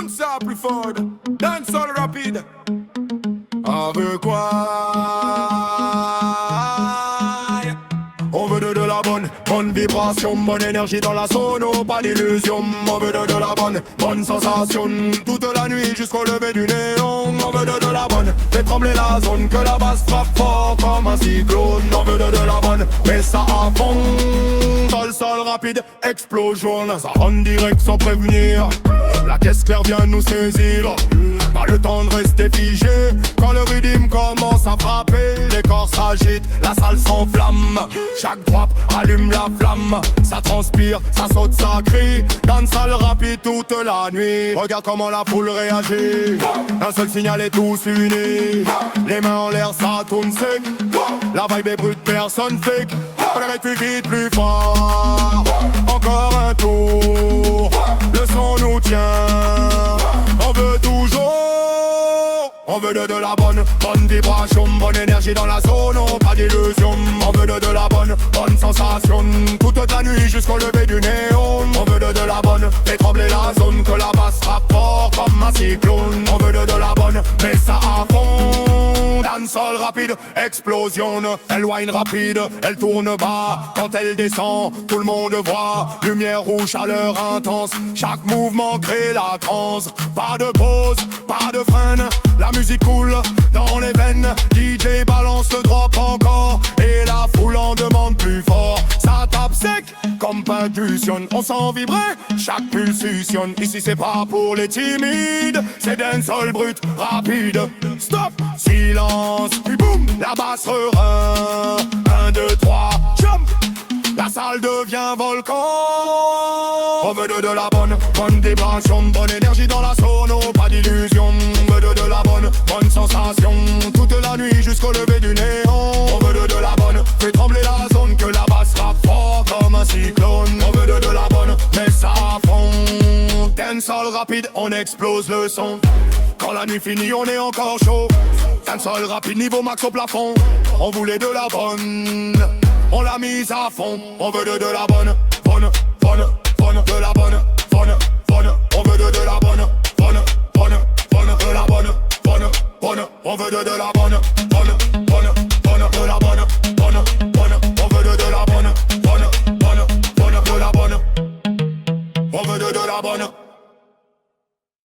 Tune ça plus fort. Dancehall rapide. On veut quoi? On veut de la bonne vibration, bonne énergie dans la zone, oh, pas d'illusion. On veut de la bonne sensation, toute la nuit jusqu'au lever du néon. On veut de la bonne, fait trembler la zone, que la basse frappe fort comme un cyclone. On veut de la bonne, mais ça à fond. Dans le sol rapide, explosion, ça rentre direct sans prévenir. La caisse claire vient nous saisir. Pas le temps de rester figé. Quand le rythme commence à frapper, les corps s'agitent, la salle s'enflamme. Chaque drop allume la flamme. Ça transpire, ça saute, ça crie. Dans une salle rapide toute la nuit. Regarde comment la foule réagit. Un seul signal et tous unis. Les mains en l'air, ça tourne sec. La vibe est brute, personne fake. Faudrait plus vite, plus fort. Encore un tour. Le son nous tient. On veut toujours. On veut de la bonne vibration, bonne énergie dans la zone, oh, pas d'illusion. On veut de la bonne sensation, toute la nuit jusqu'au lever du néon. On veut de la bonne, fait trembler la zone, que la basse frappe fort comme un cyclone. On veut de la bonne, mais ça à fond. Dancehall rapide, explosion, elle whine rapide, elle tourne bas. Quand elle descend, tout le monde voit. Lumière rouge, chaleur intense, chaque mouvement crée la transe. Pas de pause, pas de freine, la musique coule dans les veines. DJ balance le drop encore et la foule en demande plus fort. Ça tape sec comme percussion, on sent vibrer chaque pulsation. Ici c'est pas pour les timides, c'est dancehall brut, rapide. Stop, silence, puis boum, la basse refrain. 1, 2, 3, jump. La salle devient volcan. On veut de la bonne vibration, bonne énergie dans la zone, oh, pas d'illusion. On veut de la bonne sensation, toute la nuit jusqu'au lever du néon. On veut de la bonne, fait trembler la zone, que la basse frappe fort comme un cyclone. On veut de la bonne, mais ça à fond. Dancehall rapide, on explose le son. Quand la nuit finit, on est encore chaud. Dancehall rapide, niveau max au plafond. On voulait de la bonne, on l'a mise à fond. On veut de la bonne, de la bonne. On veut de la bonne, de la bonne. On veut de la bonne, de la bonne. On veut de la bonne, de la bonne. On veut de la bonne.